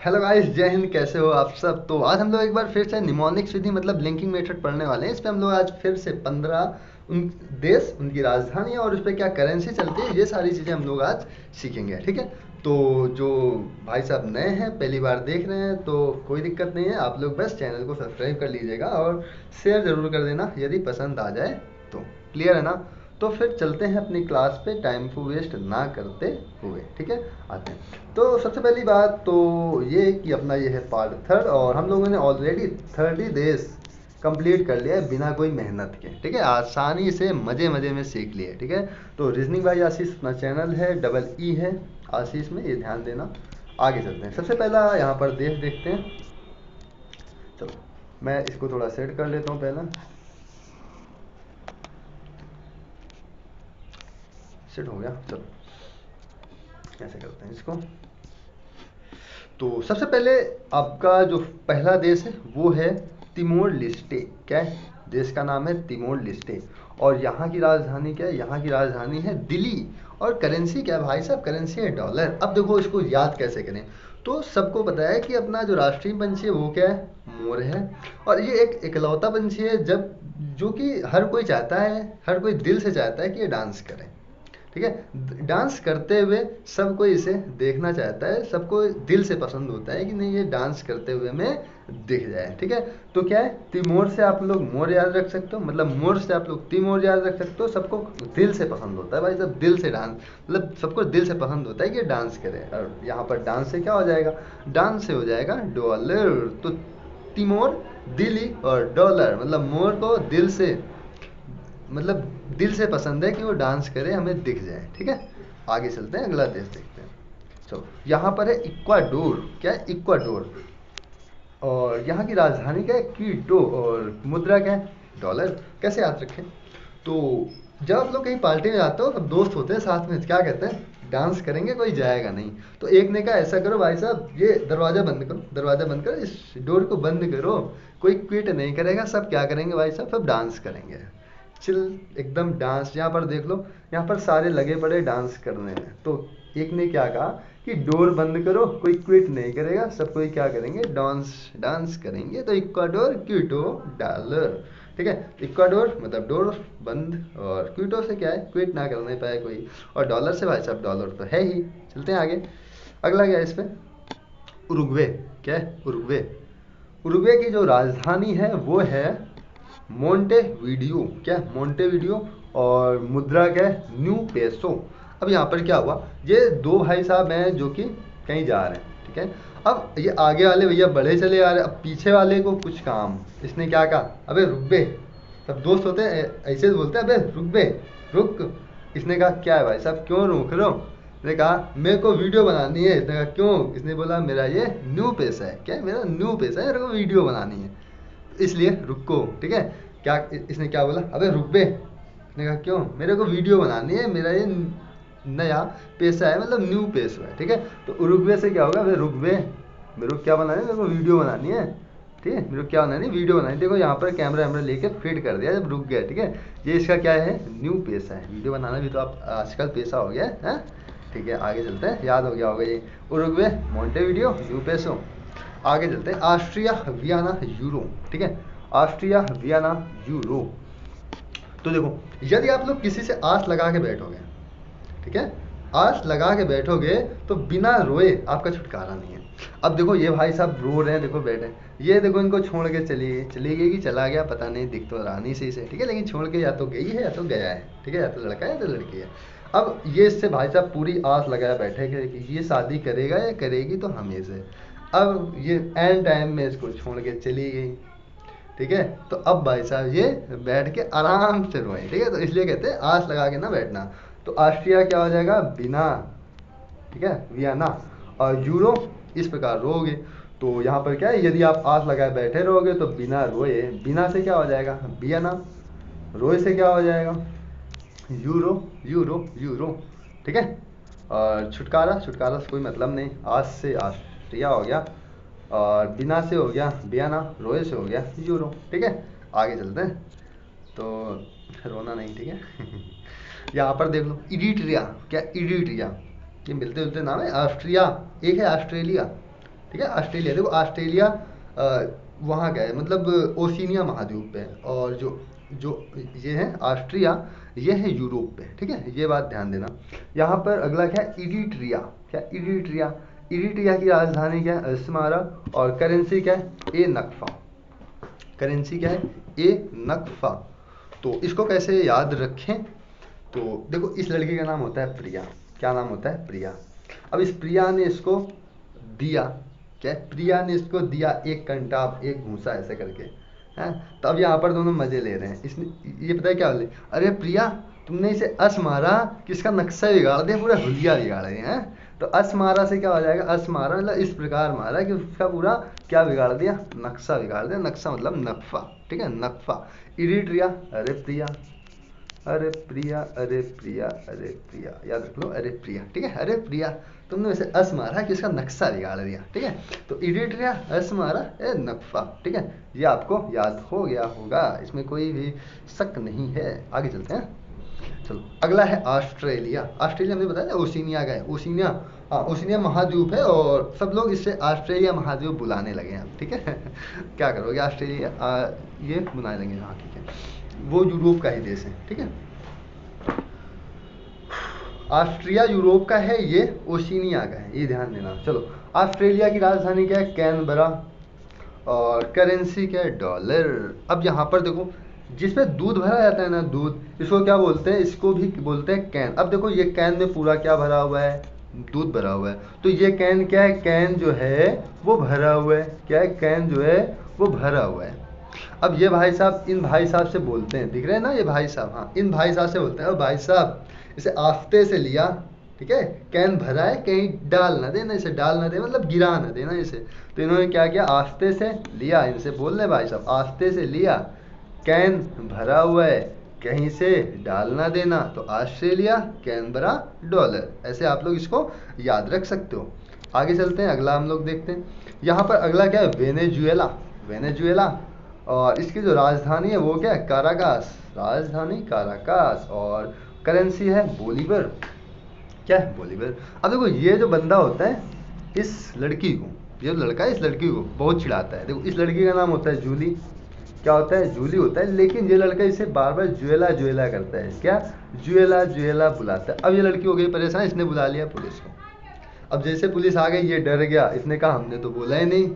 Hello guys, जय हिंद। कैसे हो आप सब? तो आज हम लोग एक बार फिर से निमोनिक्स विधि मतलब लिंकिंग मेथड पढ़ने वाले हैं। इस पे हम लोग आज फिर से 15 उन देश, उनकी राजधानी और उस पर क्या करेंसी चलती है, ये सारी चीज़ें हम लोग आज सीखेंगे। ठीक है। तो जो भाई साहब नए हैं, पहली बार देख रहे हैं, तो कोई दिक्कत नहीं है। आप लोग बस चैनल को सब्सक्राइब कर लीजिएगा और शेयर ज़रूर कर देना यदि पसंद आ जाए तो। क्लियर है ना? तो फिर चलते हैं अपनी क्लास पे, टाइम को वेस्ट ना करते हुए। ठीक है, आते हैं। तो सबसे पहली बात तो ये कि अपना ये है पार्ट थर्ड, और हम लोगों ने ऑलरेडी 30 देश कंप्लीट कर लिया है बिना कोई मेहनत के। ठीक है, आसानी से मज़े मज़े में सीख लिए। ठीक है। तो रीजनिंग बाई आशीष अपना चैनल है, डबल ई है आशीष में, ये ध्यान देना। आगे चलते हैं। सबसे पहला यहाँ पर देश देखते हैं। चलो, मैं इसको थोड़ा सेट कर लेता हूँ पहला। सेट हो गया। चलो, कैसे करते हैं इसको। तो सबसे पहले आपका जो पहला देश है वो है तिमोर लिस्टे। क्या है? देश का नाम है तिमोर लिस्टे। और यहाँ की राजधानी क्या है? यहाँ की राजधानी है दिल्ली। और करेंसी क्या है भाई साहब? करेंसी है डॉलर। अब देखो इसको याद कैसे करें। तो सबको पता है कि अपना जो राष्ट्रीय पंछी है वो क्या है? मोर है। और ये एक इकलौता पंछी है जब जो कि हर कोई चाहता है, हर कोई दिल से चाहता है कि ये डांस करे। ठीक है, डांस करते हुए सब कोई इसे देखना चाहता है, सबको दिल से पसंद होता है कि नहीं ये डांस करते हुए में दिख जाए। ठीक है। तो क्या है, तिमोर से आप लोग मोर याद रख सकते हो, मतलब मोर से आप लोग तिमोर याद रख सकते हो। सबको दिल से पसंद होता है भाई, सब दिल से डांस, मतलब सबको दिल से पसंद होता है कि डांस करे। और यहाँ पर डांस से क्या हो जाएगा? डांस से हो जाएगा डॉलर। तो तिमोर, दिल्ली और डॉलर, मतलब मोर को दिल से, मतलब दिल से पसंद है कि वो डांस करे, हमें दिख जाए। ठीक है, आगे चलते हैं, अगला देश देखते हैं। चलो, यहाँ पर है इक्वाडोर। क्या है? इक्वाडोर। और यहाँ की राजधानी क्या है? क्विटो। और मुद्रा क्या है? डॉलर। कैसे याद रखें? तो जब आप लोग कहीं पार्टी में जाते हो, सब दोस्त होते हैं साथ में, क्या कहते हैं? डांस करेंगे, कोई जाएगा नहीं। तो एक ने कहा ऐसा करो भाई साहब, ये दरवाज़ा बंद करो, दरवाज़ा बंद करो, इस डोर को बंद करो। कोई क्विट नहीं करेगा, सब क्या करेंगे भाई साहब? सब डांस करेंगे। चिल, एकदम डांस। यहाँ पर देख लो, यहाँ पर सारे लगे पड़े डांस करने में। तो एक ने क्या कहा कि डोर बंद करो, कोई क्विट नहीं करेगा, सब कोई क्या करेंगे? डांस डांस करेंगे। तो इक्वाडोर, क्विटो, डॉलर। ठीक है, इक्वाडोर मतलब डोर बंद, और क्विटो से क्या है? क्विट ना करने पाए कोई। और डॉलर से भाई साहब डॉलर तो है ही। चलते हैं आगे। अगला क्या है इसमें? उरुग्वे। क्या है? उरुग्वे। उरुग्वे की जो राजधानी है वो है मोंटेवीडियो। क्या है? मोंटेवीडियो। और मुद्रा क्या है? New peso. अब यहाँ पर क्या हुआ, ये दो भाई साहब हैं जो कि कहीं जा रहे हैं। ठीक है, अब ये आगे वाले भैया बढ़े चले आ रहे हैं, अब पीछे वाले को कुछ काम। इसने क्या कहा? अबे रुक बे। सब दोस्त होते हैं ऐसे बोलते हैं, अबे रुक बे, रुक। इसने कहा क्या है भाई साहब, क्यों रोक रहे हो? इसने कहा मेरे को वीडियो बनानी है। इसने कहा क्यों? इसने बोला मेरा ये न्यू पेशा है। क्या है? मेरा न्यू पेशा है, मेरे को वीडियो बनानी है, इसलिए रुको। ठीक है, क्या इसने क्या बोला? अबे रुक बे। इसने कहा क्यों? मेरे को वीडियो बनानी है, मेरा ये नया पेशा है, मतलब न्यू पेशा है। ठीक है, तो उरुग्वे से क्या होगा? अबे रुक बे, मेरे को क्या बनाना है? मेरे को वीडियो बनानी है। ठीक है, मेरे को क्या बनानी है? वीडियो बनानी है। देखो यहाँ पर कैमरा वैमरा लेके फिट कर दिया जब रुक गया। ठीक है, ये इसका क्या है? न्यू पेशा है। वीडियो बनाना भी तो आप आजकल पेशा हो गया है। ठीक है, आगे चलते हैं, याद हो गया होगा ये। Uruguay, Montevideo, new peso. आगे चलते हैं, ऑस्ट्रिया वियना यूरो। ठीक है, ऑस्ट्रिया वियना यूरो। तो देखो, यदि आप लोग किसी से आस लगा के बैठोगे, ठीक है, आस लगा के बैठोगे तो बिना रोए आपका छुटकारा नहीं है। अब देखो ये भाई साहब रो रहे हैं, देखो बैठे, ये देखो इनको छोड़ के चली गई कि चला गया पता नहीं, दिख तो रहा नहीं सही से। ठीक है, लेकिन छोड़ के या तो गई है या तो गया है। ठीक है, या तो लड़का है या तो लड़की है। अब ये इससे भाई साहब पूरी आस लगाया बैठे कि ये शादी करेगा या करेगी तो हमें से। अब ये एंड टाइम में इसको छोड़ के चली गई। ठीक है, तो अब भाई साहब ये बैठ के आराम से रोए। ठीक है, तो इसलिए कहते हैं आस लगा के ना बैठना। तो ऑस्ट्रिया क्या हो जाएगा? बिना। ठीक है, वियना। और यूरो इस प्रकार रोगे। तो यहाँ पर क्या है, यदि आप आस लगाए बैठे रहोगे तो बिना रोए, बिना से क्या हो जाएगा? वियना। रोए से क्या हो जाएगा? Euro, euro, euro. ठीक है, और छुटकारा, छुटकारा से कोई मतलब नहीं, आज से ऑस्ट्रिया हो गया, और बिना से हो गया वियना, रोए से हो गया यूरो। ठीक है, आगे चलते हैं। तो रोना नहीं। ठीक है यहाँ पर देख लो, इरिट्रिया। क्या? इरिट्रिया, ये मिलते जुलते नाम है। ऑस्ट्रिया एक है ऑस्ट्रेलिया, ठीक है। ऑस्ट्रेलिया, देखो ऑस्ट्रेलिया वहाँ क्या है, मतलब ओशिनिया महाद्वीप पे है, और जो जो ये है ऑस्ट्रिया, ये है यूरोप पे, ठीक है, ये बात ध्यान देना। यहाँ पर अगला क्या है, इरिट्रिया। क्या इरिट्रिया, इरिट्रिया की राजधानी क्या है, अस्मारा, और करेंसी क्या है, ए नक्फा। करेंसी क्या है, ए नक्फा। तो इसको कैसे याद रखें, तो देखो इस लड़की का नाम होता है प्रिया। क्या नाम होता है, प्रिया। अब इस प्रिया ने इसको दिया, क्या है? प्रिया ने इसको दिया एक कंटाप, एक घूंसा, ऐसे करके हैं। तो अब यहाँ पर दोनों मजे ले रहे हैं। इसने ये पता है क्या बोले, अरे प्रिया तुमने इसे अस मारा कि इसका नक्शा बिगाड़ दिया, पूरा हुलिया बिगाड़ दिया है। तो अस मारा से क्या हो जाएगा, अस मारा मतलब इस प्रकार मारा कि उसका पूरा क्या बिगाड़ दिया, नक्शा बिगाड़ दिया। नक्शा मतलब नक्फा, ठीक है, नक्फा। इरिट्रिया, अरे प्रिया, अरे प्रिया, अरे प्रिया, अरे प्रिया, याद रख लो, अरे प्रिया, ठीक है। अरे प्रिया तुमने वैसे अस मारा कि इसका नक्शा बिगाड़ दिया, ठीक है। तो इरिट्रिया, अस मारा, ए नक्फा, ठीक है। ये आपको याद हो गया होगा, इसमें कोई भी शक नहीं है। आगे चलते हैं, चलो अगला है ऑस्ट्रेलिया। ऑस्ट्रेलिया हमने बताया ओशिनिया का है, ओशिनिया, हाँ ओशिनिया महाद्वीप है, और सब लोग इससे ऑस्ट्रेलिया महाद्वीप बुलाने लगे हैं, ठीक है। क्या करोगे, ऑस्ट्रेलिया ये बुलाने लगे, हाँ ठीक है, वो यूरोप का ही देश है, ठीक है। ऑस्ट्रिया यूरोप का है, ये ओशिनिया का है, ये ध्यान देना। चलो ऑस्ट्रेलिया की राजधानी क्या है, कैनबरा, और करेंसी क्या है, डॉलर। अब यहाँ पर देखो जिसमें दूध भरा जाता है ना, दूध, इसको क्या बोलते हैं, इसको भी बोलते हैं कैन। अब देखो ये कैन में पूरा क्या भरा हुआ है, दूध भरा हुआ है। तो ये कैन क्या है, कैन जो है वो भरा हुआ है, क्या है, कैन जो है वो भरा हुआ है। अब ये भाई साहब, इन भाई साहब से बोलते हैं, दिख रहे हैं ना ये भाई साहब, हाँ इन भाई साहब से बोलते हैं, भाई साहब इसे आस्ते से लिया, ठीक है, कैन भरा है, कहीं डाल ना देना, इसे डाल ना दे मतलब गिरा ना देना इसे। तो इन्होंने क्या किया, आस्ते से लिया, इनसे बोल रहे भाई साहब आस्ते से लिया, कैन भरा हुआ है, कहीं से डाल ना देना। तो ऑस्ट्रेलिया, कैनबरा, डॉलर, ऐसे आप लोग इसको याद रख सकते हो। आगे चलते हैं, अगला हम लोग देखते हैं। यहाँ पर अगला क्या है, वेनेजुएला। वेनेजुएला, और इसकी जो राजधानी है वो क्या है, काराकास, राजधानी काराकास, और करेंसी है बोलीवर। क्या है, बोलीवर। अब देखो ये जो बंदा होता है, इस लड़की को, ये लड़का है इस लड़की को बहुत चिढ़ाता है। देखो इस लड़की का नाम होता है जूली। क्या होता है, जूली होता है, लेकिन ये लड़का इसे बार बार जुएला जुएला करता है, क्या, जुएला जुएला बुलाता है। अब ये लड़की हो गई परेशान, इसने बुला लिया पुलिस को। अब जैसे पुलिस आ गई, ये डर गया, इसने कहा हमने तो बोला ही नहीं,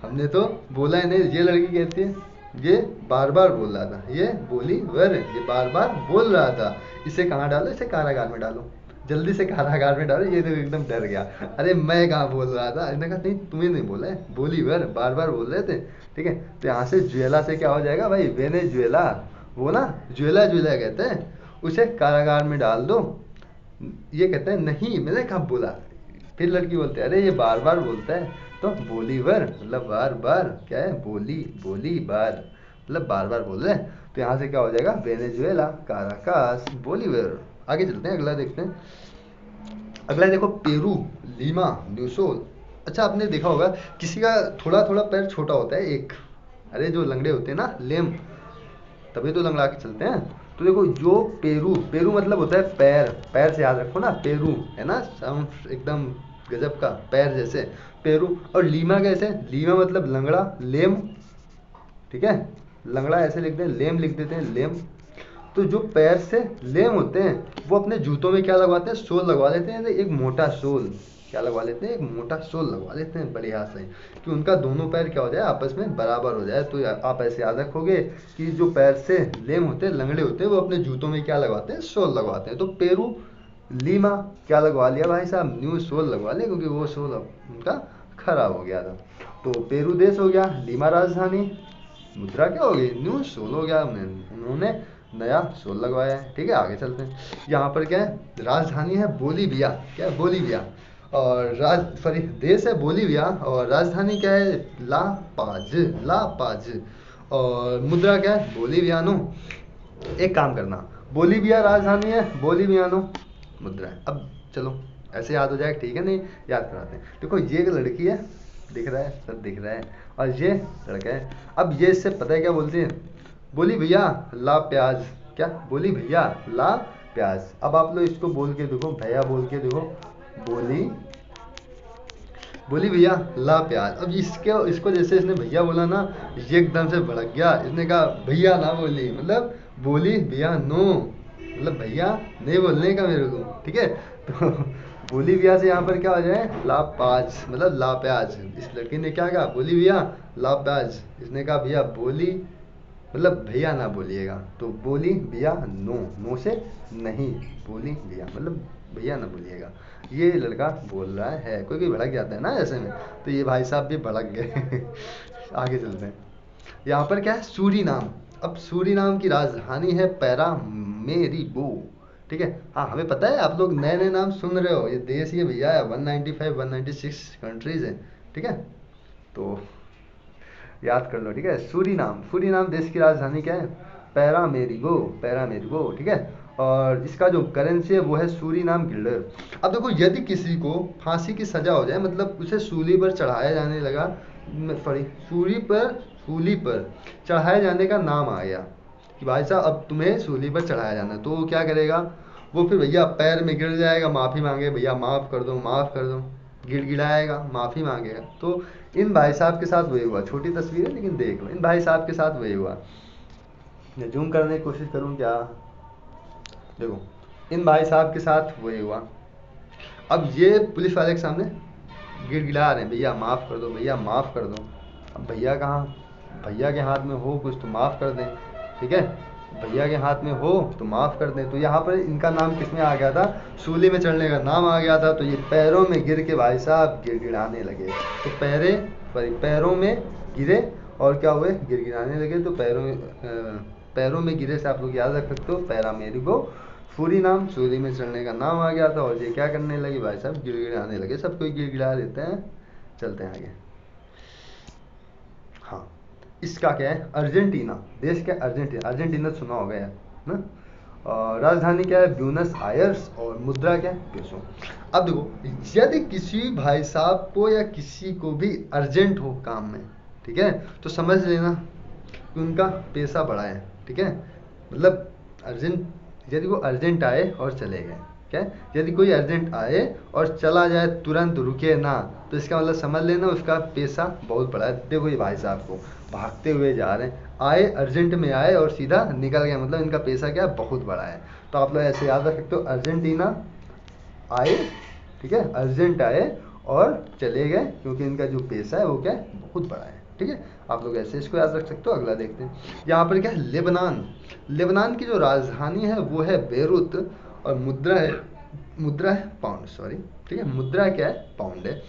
हमने तो बोला ही नहीं। ये लड़की कहती है ये बार बार बोल रहा था, ये बोली वर, ये बार बार बोल रहा था, इसे कहाँ डालो, इसे कारागार में डालो, जल्दी से कारागार में डालो। ये तो एकदम डर गया, अरे मैं कहाँ बोल रहा था। इसने कहा नहीं तुम्हें नहीं बोला है, बोली वर, बार बार बोल रहे थे, ठीक है। तो यहाँ से जुएला से क्या हो जाएगा भाई, वेनेजुएला, वो ना जुएला जुएला कहते हैं, उसे कारागार में डाल दो। ये कहते हैं नहीं मैंने कब बोला। फिर लड़की बोलते है अरे ये बार बार बोलता है, तो बोलीवर मतलब बार बार, क्या है, बोली, बोली बार मतलब बार बार बोल रहे हैं। तो यहाँ से क्या हो जाएगा, वेनेजुएला, काराकास, बोलीवर। आगे चलते हैं, अगला देखते हैं। अगला देखो पेरू, लीमा, न्यूसोल। अच्छा आपने देखा होगा किसी का थोड़ा थोड़ा पैर छोटा होता है एक, अरे जो लंगड़े होते हैं ना, लेम, तभी तो लंगड़ा के चलते हैं। तो देखो जो पेरू, पेरू मतलब होता है पैर, पैर से याद रखो ना, पेरू है ना, साउंड एकदम गजब का, पैर जैसे, पेरू। और लीमा कैसे, लीमा मतलब लंगड़ा, लेम, ठीक है, लंगड़ा ऐसे लिखते हैं, लेम लिख देते हैं, लेम। तो जो पैर से लेम होते हैं वो अपने जूतों में क्या लगवाते हैं, सोल लगवा लेते हैं, एक मोटा सोल, क्या लगवा लेते हैं, एक मोटा सोल लगवा लेते हैं बढ़िया से, कि उनका दोनों पैर क्या हो जाए, आपस में बराबर हो जाए। तो आप ऐसे याद रखोगे कि जो पैर से लेम होते हैं, लंगड़े होते हैं, वो अपने जूतों में क्या लगवाते हैं, सोल लगवाते हैं। तो पेरू, लीमा क्या लगवा लिया भाई साहब, न्यू सोल लगवा लिया, क्योंकि वो सोल उनका खराब हो गया था। तो पेरू देश हो गया, लीमा राजधानी, मुद्रा क्या हो गई, न्यू सोल हो गया, उन्होंने नया सोल लगवाया है, ठीक है। आगे चलते हैं, यहाँ पर क्या है, राजधानी है बोलीविया, क्या है, बोलीविया, और सॉरी देश है बोलीविया, और राजधानी क्या है, ला पाज, ला पाज, और मुद्रा क्या है, बोलीवियानो। एक काम करना, बोलीविया राजधानी है, बोलीवियानो मुद्रा है। अब चलो ऐसे याद हो जाएगा, ठीक है, नहीं याद कराते हैं। देखो ये एक लड़की है, दिख रहा है, सब दिख रहा है, और ये लड़का है। अब ये इससे पता है क्या बोलती है, बोली भैया ला प्याज, क्या, बोली भैया ला प्याज। अब आप लोग इसको बोल के देखो, भैया बोल के देखो, बोली बोली भैया ला प्याज। अब इसको जैसे इसने भैया बोला ना, ये एकदम से भड़क गया। इसने कहा भैया ना बोली, मतलब बोली भैया नो, मतलब भैया नहीं बोलने का मेरे को, ठीक है। तो बोली भैया से यहाँ पर क्या हो जाए, ला प्याज, मतलब ला प्याज। इस लड़की ने क्या कहा, बोली भैया ला प्याज। इसने कहा भैया बोली, मतलब भैया ना बोलिएगा। तो बोली भैया नो, नो से नहीं, बोली भैया मतलब भैया ना बोलिएगा। ये लड़का बोल रहा है, कोई कोई भड़क जाता है ना ऐसे में, तो ये भाई साहब भी भड़क गए। आगे चलते हैं। यहाँ पर क्या है, सूरीनाम। अब सूरीनाम की राजधानी है पैरामेरिबो, ठीक है। हाँ हमें पता है, आप लोग नए नए नाम सुन रहे हो, ये देश ये भैया है 195 196 कंट्रीज है, ठीक है। तो याद कर लो, ठीक है। सूरीनाम, सूरीनाम देश की राजधानी क्या है, पैरामेरिगो, पैरामेरिगो, ठीक है। और इसका जो करेंसी है वो है सूरीनाम गिल्डर। अब देखो, यदि किसी को फांसी की सजा हो जाए, मतलब उसे सूली पर चढ़ाया जाने लगा, सॉरी सूली पर चढ़ाए जाने का नाम आ गया कि भाई साहब अब तुम्हें सूली पर चढ़ाया जाना है, तो वो क्या करेगा, वो फिर भैया पैर में गिर जाएगा, माफ़ी मांगे, भैया माफ़ कर दो, माफ़ कर दो, गिड़गिड़ाएगा, माफ़ी मांगेगा। तो इन भाई साहब के साथ वही हुआ। छोटी तस्वीर है लेकिन देख लो, इन भाई साहब के साथ वही हुआ। मैं जूम करने की कोशिश करूँ क्या, देखो इन भाई साहब के साथ वही हुआ। अब ये पुलिस वाले के सामने गिड़गिड़ा रहे हैं, भैया माफ़ कर दो, भैया माफ़ कर दो। अब भैया कहाँ, भैया के हाथ में हो कुछ तो माफ़ कर दें, ठीक है। भैया के हाथ में हो तो माफ़ कर दें। तो यहाँ पर इनका नाम किसमें आ गया था, सूली में चढ़ने का नाम आ गया था। तो ये पैरों में गिर के भाई साहब गिड़गिड़ाने लगे। तो पैरों में गिरे और क्या हुए, गिड़गिड़ाने लगे। तो पैरों में गिरे से आप लोग याद रख सकते हो, पैरामेरिगो, सूरीनाम, सूली में चढ़ने का नाम आ गया था। और ये क्या करने लगे भाई साहब, गिड़गिड़ाने लगे। सब कोई गिड़गिड़ा देते हैं। चलते हैं आगे। हाँ, इसका क्या है, अर्जेंटीना, देश क्या, अर्जेंटीना, अर्जेंटीना सुना होगा यार ना। और राजधानी क्या है, ब्यूनस आयर्स। और मुद्रा क्या है, पेसो। अब देखो, यदि किसी भाई साहब को या किसी को भी अर्जेंट हो काम में, ठीक है, तो समझ लेना कि उनका पैसा बड़ा है, ठीक है। मतलब अर्जेंट, यदि वो अर्जेंट आए और चले गए, क्या है, यदि कोई अर्जेंट आए और चला जाए, तुरंत रुके ना, तो इसका मतलब समझ लेना उसका पैसा बहुत बड़ा है। देखो ये भाई साहब को भागते हुए जा रहे हैं, आए अर्जेंट में आए और सीधा निकल गए, मतलब इनका पैसा क्या है, बहुत बड़ा है। तो आप लोग ऐसे याद रख सकते हो, अर्जेंटीना आए, ठीक है, अर्जेंट आए और चले गए, क्योंकि इनका जो पैसा है वो क्या है, बहुत बड़ा है, ठीक है। आप लोग ऐसे इसको याद रख सकते हो। अगला देखते हैं। यहाँ पर क्या है, लेबनान। लेबनान की जो राजधानी है वो है बेरूत। और मुद्रा है पाउंड, सॉरी, ठीक है, मुद्रा क्या है, पाउंड है।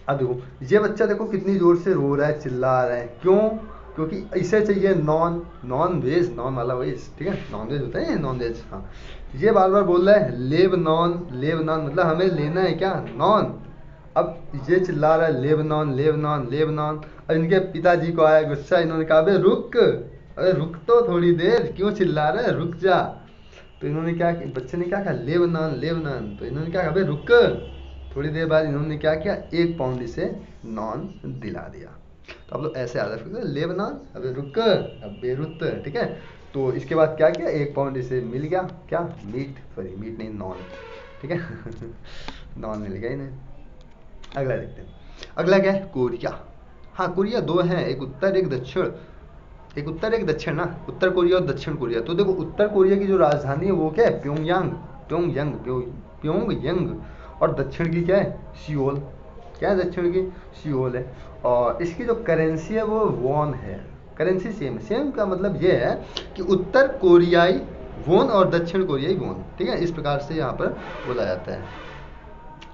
अब देखो, ये बच्चा देखो कितनी जोर से रो रहा है, चिल्ला रहा है, क्यों, क्योंकि इसे चाहिए नॉन वेज, नॉन वाला वेज, ठीक है, नॉन वेज होता है, नॉन वेज, हाँ। ये बार बार बोल रहा है लेबनान, लेबनान, मतलब हमें लेना है क्या, नॉन। अब ये चिल्ला रहा है लेबनान, लेबनान, लेबनान। अब इनके पिताजी को आया गुस्सा, इन्होंने कहा अबे रुक, अरे रुक तो थोड़ी देर, क्यों चिल्ला रहा है, रुक जा। तो इन्होंने क्या, बच्चे ने क्या कहा, लेबनान, लेबनान। तो इन्होंने क्या कहा, अबे रुक। थोड़ी देर बाद इन्होंने क्या किया, 1 पाउंड इसे नॉन दिला दिया। तो आप लोग ऐसे याद रखते हैं, लेबनान, अबे रुक, अब बेरुत, ठीक है। तो इसके बाद क्या किया, 1 पाउंड इसे मिल गया, क्या, मीट, सॉरी मीट नहीं, नॉन, ठीक है। नॉन मिल गया इन्हें। अगला देखते हैं। अगला क्या है, कोरिया। हाँ, कोरिया दो हैं, एक उत्तर एक दक्षिण, एक उत्तर एक दक्षिण ना, उत्तर कोरिया और दक्षिण कोरिया। तो देखो, उत्तर कोरिया की जो राजधानी है वो क्या है, प्योंगयांग, प्योंगयांग, प्योंगयांग। और दक्षिण की क्या है, सियोल। क्या है दक्षिण की, सियोल है। और इसकी जो करेंसी है वो वॉन है। करेंसी सेम, सेम का मतलब ये है कि उत्तर कोरियाई वॉन और दक्षिण कोरियाई वॉन, ठीक है, इस प्रकार से यहाँ पर बोला जाता है।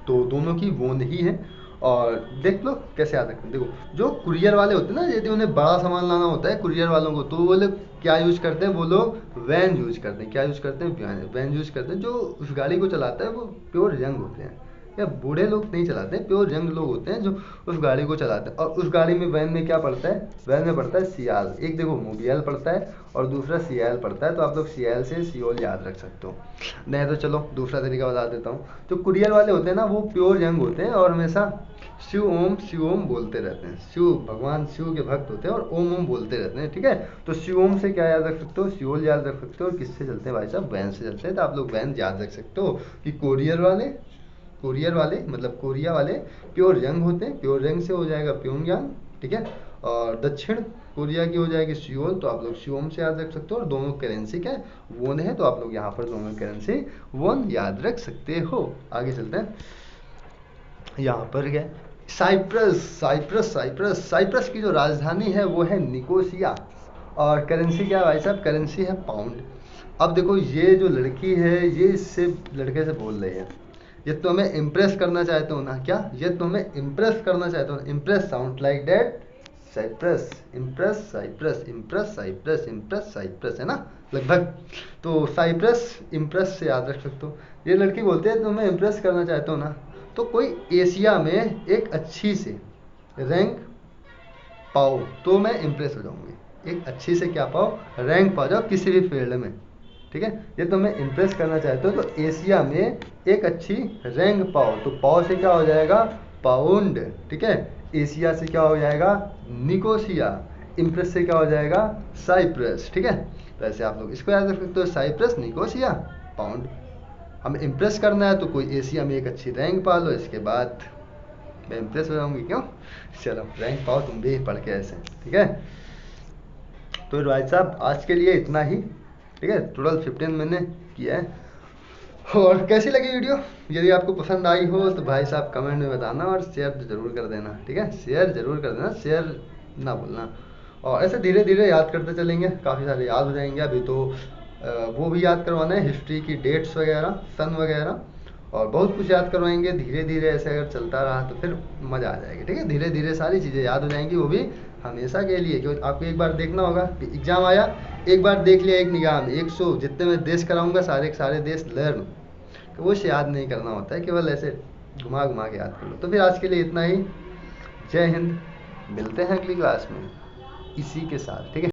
तो दोनों की वोन ही है। और देख लो कैसे याद रखें। देखो, जो कुरियर वाले होते हैं ना, यदि उन्हें बड़ा सामान लाना होता है कुरियर वालों को, तो वो लोग क्या यूज करते हैं, वो लोग वैन यूज करते हैं। क्या यूज करते हैं, वैन यूज करते हैं। जो उस गाड़ी को चलाता है वो प्योर यंग होते हैं, या बूढ़े लोग नहीं चलाते हैं, प्योर यंग लोग होते हैं जो उस गाड़ी को चलाते हैं। और उस गाड़ी में, वैन में क्या पड़ता है, वैन में पड़ता है सियाल। एक देखो मोबियल पड़ता है और दूसरा सियाल पड़ता है। तो आप लोग सियाल से सियोल याद रख सकते हो। नहीं तो चलो दूसरा तरीका बता देता हूँ। जो कुरियर वाले होते हैं ना, वो प्योर यंग होते हैं और हमेशा शिव ओम बोलते रहते हैं। शिव, भगवान शिव के भक्त होते हैं और ओम ओम बोलते रहते हैं, ठीक है। तो शिव ओम से क्या याद रख सकते हो, सियोल याद रख सकते हो। और किससे चलते हैं भाई साहब, वैन से चलते हैं। तो आप लोग वैन याद रख सकते हो कि कोरियर वाले कोरियर वाले मतलब कोरिया वाले प्योर यंग होते हैं, प्योर यंग से हो जाएगा प्योंगयांग, ठीक है। और दक्षिण कोरिया की हो जाएगी सियोल, तो आप लोग सियोम से याद रख सकते हो। और दोनों करेंसी क्या है, वोन है, तो आप लोग यहाँ पर दोनों करेंसी वोन याद रख सकते हो। आगे चलते हैं, यहाँ पर क्या है, साइप्रस साइप्रस साइप्रस साइप्रस की जो राजधानी है वो है निकोसिया। और करेंसी क्या है भाई साहब, करेंसी है पाउंड। अब देखो ये जो लड़की है ये इससे लड़के से बोल रही है, ये तुम्हें इम्प्रेस करना चाहते हो ना, क्या ये तुम्हें इम्प्रेस करना चाहते हो, impress sound like that, Cyprus, impress Cyprus, impress Cyprus, impress Cyprus, है ना लगभग। तो साइप्रस इम्प्रेस से याद रख सकते हो। ये लड़की बोलते हैं तुम्हें इम्प्रेस करना चाहते हो ना, तो कोई एशिया में एक अच्छी से रैंक पाओ तो मैं इम्प्रेस हो जाऊंगी। एक अच्छी से क्या पाओ, रैंक पा जाओ किसी भी फील्ड में, ठीक है। ये तुम्हें इम्प्रेस करना चाहते हो तो एशिया में एक अच्छी रैंक पाओ, तो पाओ से क्या हो जाएगा, पाउंड, ठीक है। एशिया से क्या हो जाएगा, निकोसिया। इम्प्रेस से क्या हो जाएगा, साइप्रस, ठीक है। तो ऐसे आप लोग इसको याद रख सकते हो, साइप्रस, निकोसिया, पाउंड। हमें इम्प्रेस करना है तो कोई एशिया में एक अच्छी रैंक पा लो, इसके बाद मैं इम्प्रेस हो जाऊंगी, क्यों। चलो रैंक पाओ तुम भी पढ़ के ऐसे, ठीक है। तो भाई साहब आज के लिए इतना ही, ठीक है। टोटल 15 मैंने किया है। और कैसी लगी वीडियो, यदि आपको पसंद आई हो तो भाई साहब कमेंट में बताना, और शेयर जरूर कर देना, ठीक है। शेयर जरूर कर देना, शेयर ना भूलना। और ऐसे धीरे धीरे याद करते चलेंगे, काफ़ी सारे याद हो जाएंगे। अभी तो वो भी याद करवाना है, हिस्ट्री की डेट्स वगैरह, सन वगैरह, और बहुत कुछ याद करवाएंगे। धीरे धीरे ऐसे अगर चलता रहा तो फिर मज़ा आ जाएगी, ठीक है। धीरे धीरे सारी चीज़ें याद हो जाएंगी, वो भी हमेशा के लिए। क्योंकि आपको एक बार देखना होगा, एग्जाम आया एक बार देख लिया एक निगाह में, 100 जितने मैं देश कराऊंगा सारे के सारे देश लर्न, तो वो याद नहीं करना होता है, केवल ऐसे घुमा घुमा के याद कर लो। तो फिर आज के लिए इतना ही। जय हिंद, मिलते हैं अगली क्लास में इसी के साथ, ठीक है।